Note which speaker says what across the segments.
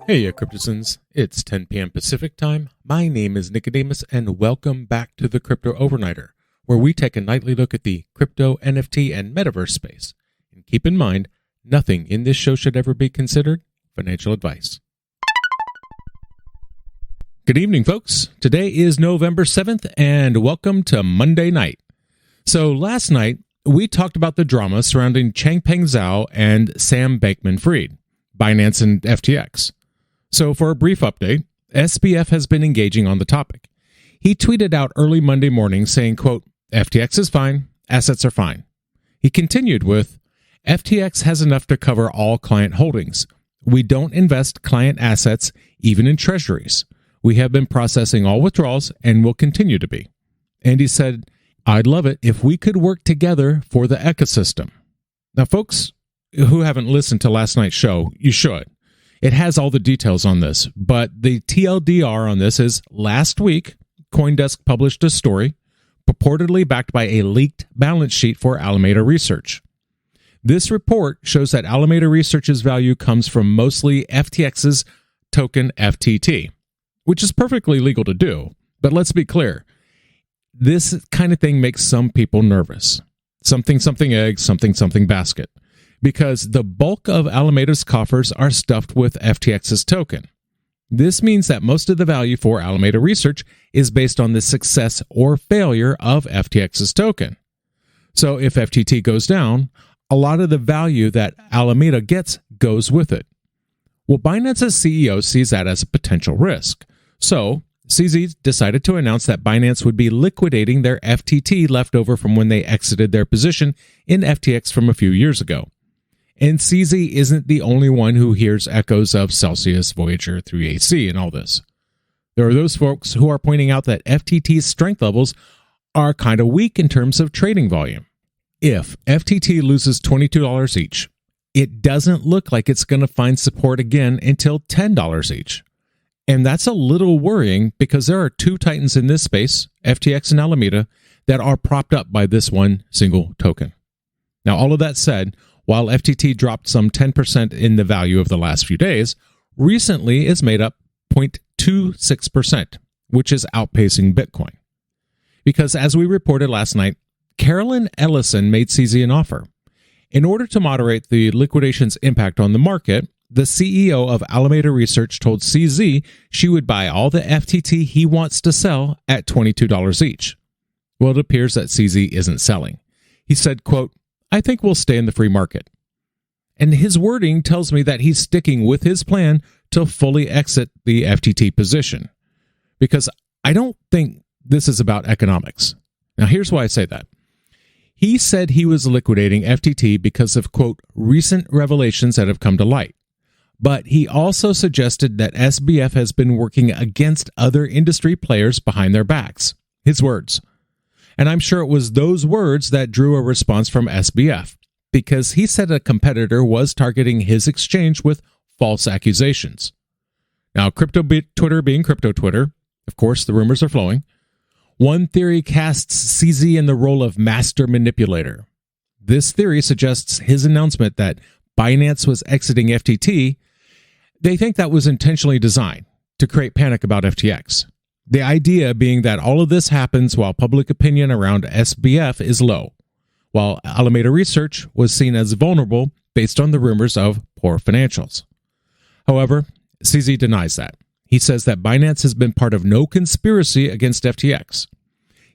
Speaker 1: Heya Cryptozens, it's 10 p.m. Pacific time. My name is Nikodemus, and welcome back to the Crypto Overnighter, where we take a nightly look at the crypto, NFT, and metaverse space. And keep in mind, nothing in this show should ever be considered financial advice. Good evening, folks. Today is November 7th, and welcome to Monday night. So last night, we talked about the drama surrounding Changpeng Zhao and Sam Bankman-Fried, Binance and FTX. So for a brief update, SBF has been engaging on the topic. He tweeted out early Monday morning saying, quote, FTX is fine, assets are fine. He continued with, FTX has enough to cover all client holdings. We don't invest client assets, even in treasuries. We have been processing all withdrawals and will continue to be. And he said, I'd love it if we could work together for the ecosystem. Now, folks who haven't listened to last night's show, you should. It has all the details on this, but the TLDR on this is last week, CoinDesk published a story purportedly backed by a leaked balance sheet for Alameda Research. This report shows that Alameda Research's value comes from mostly FTX's token FTT, which is perfectly legal to do. But let's be clear, this kind of thing makes some people nervous. Something egg, something basket. Because the bulk of Alameda's coffers are stuffed with FTX's token. This means that most of the value for Alameda Research is based on the success or failure of FTX's token. So if FTT goes down, a lot of the value that Alameda gets goes with it. Well, Binance's CEO sees that as a potential risk. So CZ decided to announce that Binance would be liquidating their FTT left over from when they exited their position in FTX from a few years ago. And CZ isn't the only one who hears echoes of Celsius, Voyager, 3AC, and all this. There are those folks who are pointing out that FTT's strength levels are kind of weak in terms of trading volume. If FTT loses $22 each, it doesn't look like it's going to find support again until $10 each. And that's a little worrying because there are two titans in this space, FTX and Alameda, that are propped up by this one single token. Now, all of that said, while FTT dropped some 10% in the value of the last few days, recently it's made up 0.26%, which is outpacing Bitcoin. Because as we reported last night, Carolyn Ellison made CZ an offer. In order to moderate the liquidation's impact on the market, the CEO of Alameda Research told CZ she would buy all the FTT he wants to sell at $22 each. Well, it appears that CZ isn't selling. He said, quote, I think we'll stay in the free market. And his wording tells me that he's sticking with his plan to fully exit the FTT position. Because I don't think this is about economics. Now, here's why I say that. He said he was liquidating FTT because of, quote, recent revelations that have come to light. But he also suggested that SBF has been working against other industry players behind their backs. His words. And I'm sure it was those words that drew a response from SBF, because he said a competitor was targeting his exchange with false accusations. Now, crypto Twitter being crypto Twitter, of course, the rumors are flowing. One theory casts CZ in the role of master manipulator. This theory suggests his announcement that Binance was exiting FTT. They think that was intentionally designed to create panic about FTX. The idea being that all of this happens while public opinion around SBF is low, while Alameda Research was seen as vulnerable based on the rumors of poor financials. However, CZ denies that. He says that Binance has been part of no conspiracy against FTX.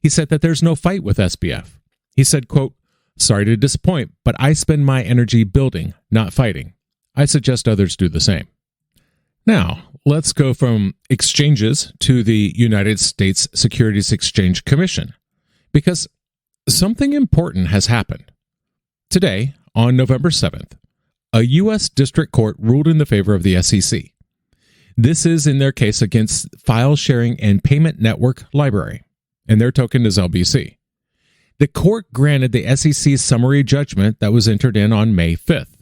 Speaker 1: He said that there's no fight with SBF. He said, quote, sorry to disappoint, but I spend my energy building, not fighting. I suggest others do the same. Now, let's go from exchanges to the United States Securities Exchange Commission, because something important has happened. Today, on November 7th, a U.S. District Court ruled in the favor of the SEC. This is in their case against File Sharing and Payment Network LBRY, and their token is LBC. The court granted the SEC's summary judgment that was entered in on May 5th.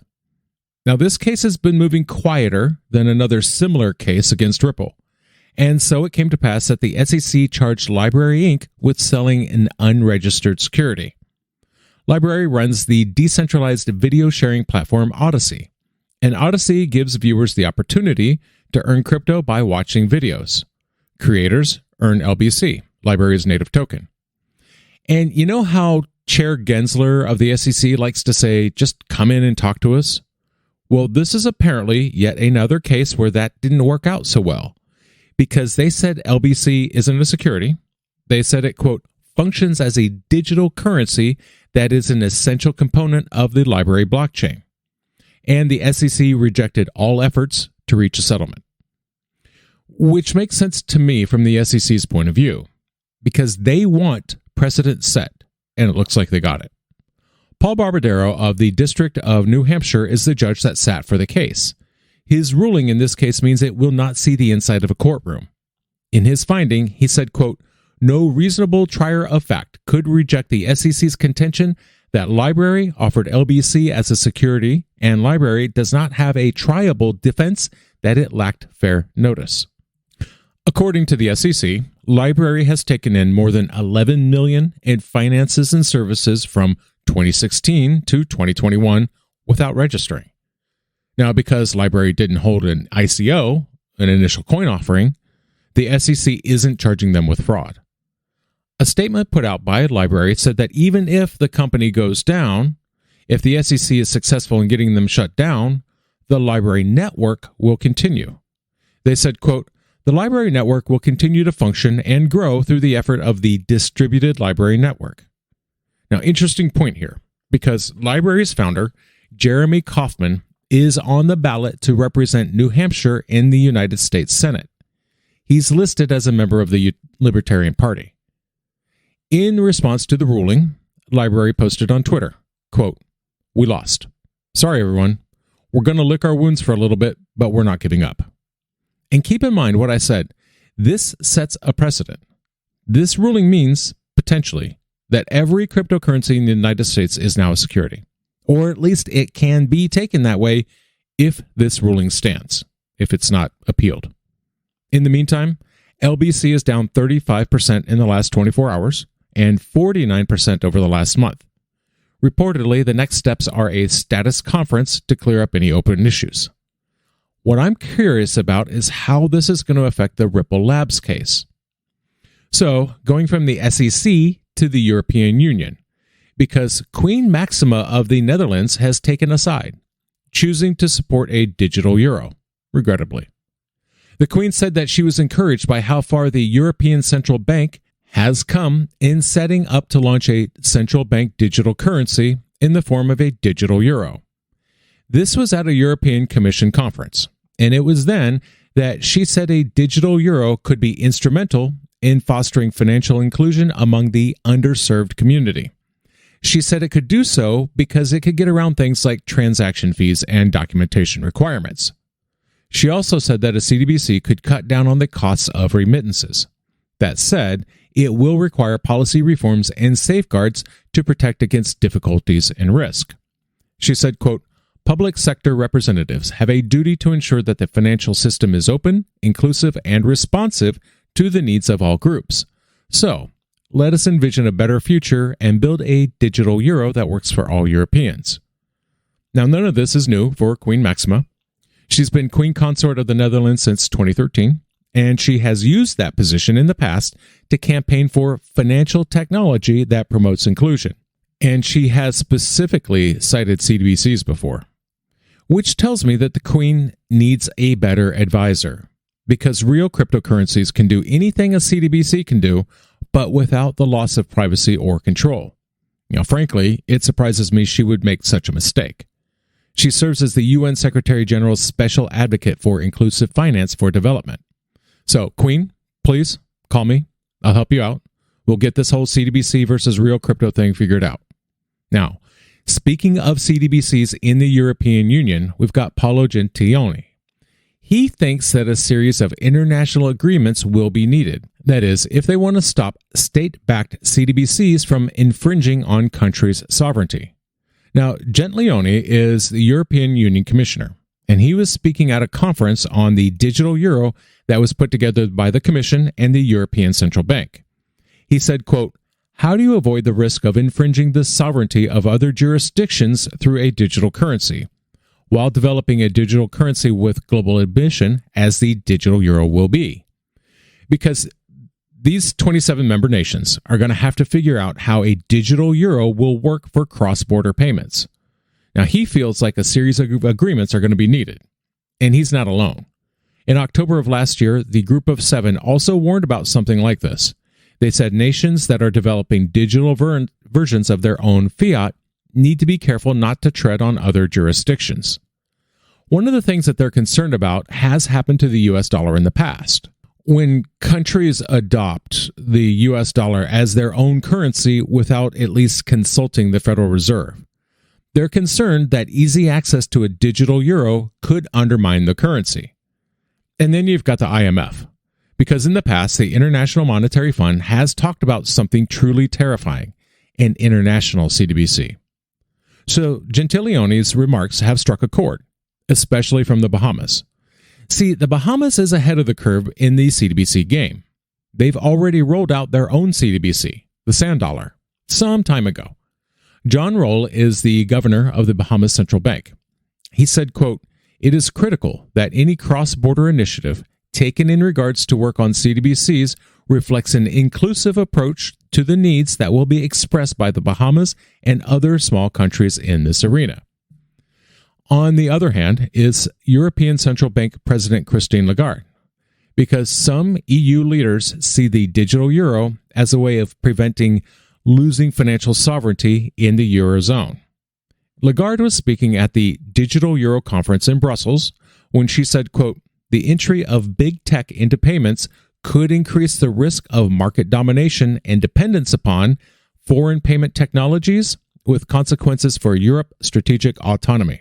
Speaker 1: Now, this case has been moving quieter than another similar case against Ripple, and so it came to pass that the SEC charged LBRY Inc. with selling an unregistered security. LBRY runs the decentralized video sharing platform Odyssey, And Odyssey gives viewers the opportunity to earn crypto by watching videos. Creators earn LBC, LBRY's native token. And you know how Chair Gensler of the SEC likes to say, just come in and talk to us? Well, this is apparently yet another case where that didn't work out so well, because they said LBC isn't a security. They said it, quote, functions as a digital currency that is an essential component of the LBRY blockchain. And the SEC rejected all efforts to reach a settlement. Which makes sense to me from the SEC's point of view, because they want precedent set, and it looks like they got it. Paul Barbadero of the District of New Hampshire is the judge that sat for the case. His ruling in this case means it will not see the inside of a courtroom. In his finding, he said, quote, no reasonable trier of fact could reject the SEC's contention that LBRY offered LBC as a security, and LBRY does not have a triable defense that it lacked fair notice. According to the SEC, LBRY has taken in more than $11 million in finances and services from 2016 to 2021 without registering. Now, because LBRY didn't hold an ICO, an initial coin offering, the SEC isn't charging them with fraud. A statement put out by LBRY said that even if the company goes down, if the SEC is successful in getting them shut down, the LBRY network will continue. They said, quote, the LBRY network will continue to function and grow through the effort of the distributed LBRY network. Now, interesting point here, because LBRY's founder, Jeremy Kauffman, is on the ballot to represent New Hampshire in the United States Senate. He's listed as a member of the Libertarian Party. In response to the ruling, LBRY posted on Twitter, quote, we lost. Sorry, everyone. We're going to lick our wounds for a little bit, but we're not giving up. And keep in mind what I said. This sets a precedent. This ruling means, potentially, that every cryptocurrency in the United States is now a security. Or at least it can be taken that way if this ruling stands, if it's not appealed. In the meantime, LBC is down 35% in the last 24 hours and 49% over the last month. Reportedly, the next steps are a status conference to clear up any open issues. What I'm curious about is how this is going to affect the Ripple Labs case. So, going from the SEC to the European Union, because Queen Maxima of the Netherlands has taken a side, choosing to support a digital euro, regrettably. The Queen said that she was encouraged by how far the European Central Bank has come in setting up to launch a central bank digital currency in the form of a digital euro. This was at a European Commission conference, and it was then that she said a digital euro could be instrumental in fostering financial inclusion among the underserved community. She said it could do so because it could get around things like transaction fees and documentation requirements. She also said that a CBDC could cut down on the costs of remittances. That said, it will require policy reforms and safeguards to protect against difficulties and risk. She said, quote, public sector representatives have a duty to ensure that the financial system is open, inclusive, and responsive to the needs of all groups. So, let us envision a better future and build a digital euro that works for all Europeans. Now, none of this is new for Queen Maxima. She's been Queen Consort of the Netherlands since 2013, and she has used that position in the past to campaign for financial technology that promotes inclusion. And she has specifically cited CBDCs before, which tells me that the Queen needs a better advisor, because real cryptocurrencies can do anything a CBDC can do, but without the loss of privacy or control. Frankly, it surprises me she would make such a mistake. She serves as the UN Secretary General's special advocate for inclusive finance for development. So, Queen, please call me. I'll help you out. We'll get this whole CBDC versus real crypto thing figured out. Now, speaking of CBDCs in the European Union, we've got Paolo Gentiloni. He thinks that a series of international agreements will be needed. That is, if they want to stop state-backed CBDCs from infringing on countries' sovereignty. Now, Gentiloni is the European Union Commissioner, and he was speaking at a conference on the digital euro that was put together by the Commission and the European Central Bank. He said, quote, how do you avoid the risk of infringing the sovereignty of other jurisdictions through a digital currency? while developing a digital currency with global admission, as the digital euro will be. Because these 27 member nations are going to have to figure out how a digital euro will work for cross-border payments. Now, he feels like a series of agreements are going to be needed, and he's not alone. In October of last year, the Group of Seven also warned about something like this. They said nations that are developing digital versions of their own fiat need to be careful not to tread on other jurisdictions. One of the things that they're concerned about has happened to the US dollar in the past. When countries adopt the US dollar as their own currency without at least consulting the Federal Reserve, they're concerned that easy access to a digital euro could undermine the currency. And then you've got the IMF, because in the past, the International Monetary Fund has talked about something truly terrifying, an international CBDC. So Gentileone's remarks have struck a chord, especially from the Bahamas. See, the Bahamas is ahead of the curve in the CBDC game. They've already rolled out their own CBDC, the sand dollar, some time ago. John Roll is the governor of the Bahamas Central Bank. He said, quote, "It is critical that any cross-border initiative taken in regards to work on CBDCs reflects an inclusive approach to the needs that will be expressed by the Bahamas and other small countries in this arena." On the other hand is European Central Bank President Christine Lagarde, because some EU leaders see the digital euro as a way of preventing losing financial sovereignty in the Eurozone. Lagarde was speaking at the Digital Euro Conference in Brussels when she said, quote, "The entry of big tech into payments could increase the risk of market domination and dependence upon foreign payment technologies, with consequences for Europe's strategic autonomy."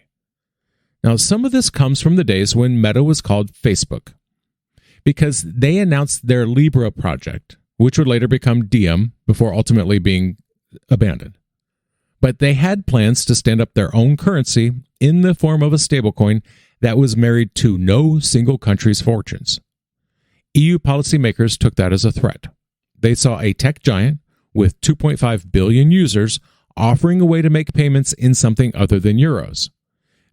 Speaker 1: Now, some of this comes from the days when Meta was called Facebook, because they announced their LBRY project, which would later become Diem before ultimately being abandoned. But they had plans to stand up their own currency in the form of a stablecoin that was married to no single country's fortunes. EU policymakers took that as a threat. They saw a tech giant with 2.5 billion users offering a way to make payments in something other than euros.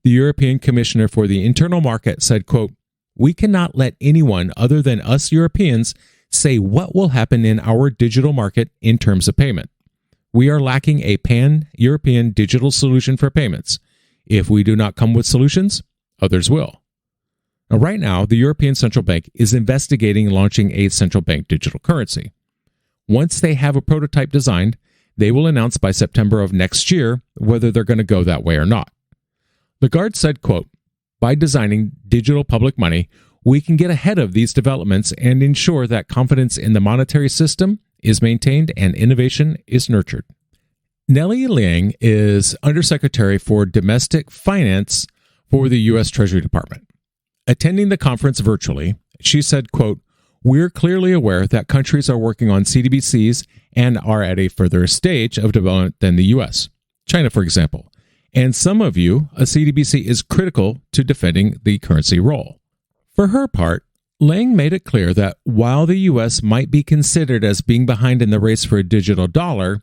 Speaker 1: The European Commissioner for the Internal Market said, quote, "We cannot let anyone other than us Europeans say what will happen in our digital market in terms of payment. We are lacking a pan-European digital solution for payments. If we do not come with solutions, others will." Now, right now, the European Central Bank is investigating launching a central bank digital currency. Once they have a prototype designed, they will announce by September of next year whether they're going to go that way or not. Lagarde said, quote, "By designing digital public money, we can get ahead of these developments and ensure that confidence in the monetary system is maintained and innovation is nurtured." Nellie Liang is Undersecretary for Domestic Finance for the U.S. Treasury Department. Attending the conference virtually, she said, quote, "We're clearly aware that countries are working on CBDCs and are at a further stage of development than the U.S., China, for example. And some of you, a CBDC is critical to defending the currency role." For her part, Lang made it clear that while the U.S. might be considered as being behind in the race for a digital dollar,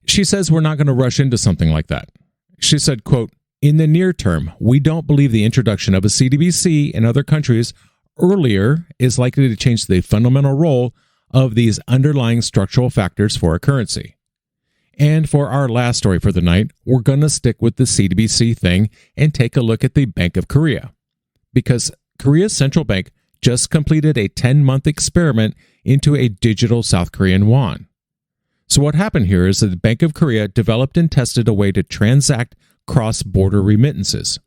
Speaker 1: she says we're not going to rush into something like that. She said, quote, "In the near term, we don't believe the introduction of a CBDC in other countries earlier is likely to change the fundamental role of these underlying structural factors for a currency." And for our last story for the night, we're going to stick with the CBDC thing and take a look at the Bank of Korea, because Korea's central bank just completed a 10-month experiment into a digital South Korean won. So what happened here is that the Bank of Korea developed and tested a way to transact cross-border remittances.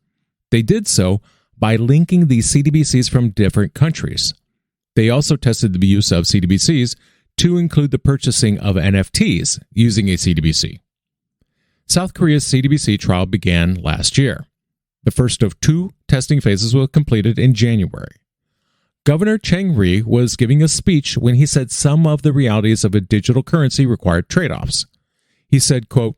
Speaker 1: They did so by linking these CBDCs from different countries. They also tested the use of CBDCs to include the purchasing of NFTs using a CBDC. South Korea's CBDC trial began last year. The first of 2 testing phases was completed in January. Governor Chang Rhee was giving a speech when he said some of the realities of a digital currency required trade-offs. He said, quote,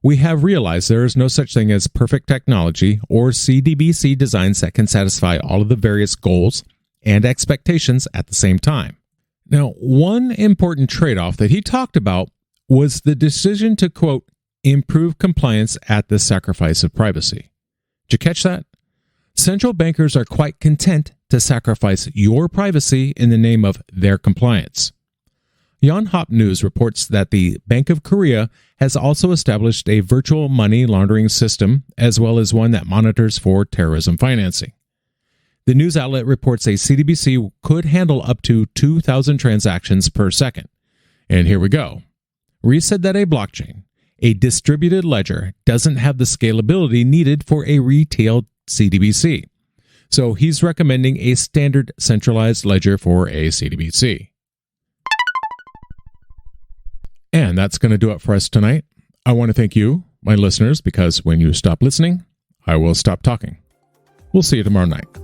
Speaker 1: "We have realized there is no such thing as perfect technology or CBDC designs that can satisfy all of the various goals and expectations at the same time." Now, one important trade-off that he talked about was the decision to, quote, "improve compliance at the sacrifice of privacy." Did you catch that? Central bankers are quite content to sacrifice your privacy in the name of their compliance. Yonhap News reports that the Bank of Korea has also established a virtual money laundering system, as well as one that monitors for terrorism financing. The news outlet reports a CBDC could handle up to 2,000 transactions per second. And here we go. Reese said that a blockchain, a distributed ledger, doesn't have the scalability needed for a retail CBDC. So he's recommending a standard centralized ledger for a CBDC. And that's going to do it for us tonight. I want to thank you, my listeners, because when you stop listening, I will stop talking. We'll see you tomorrow night.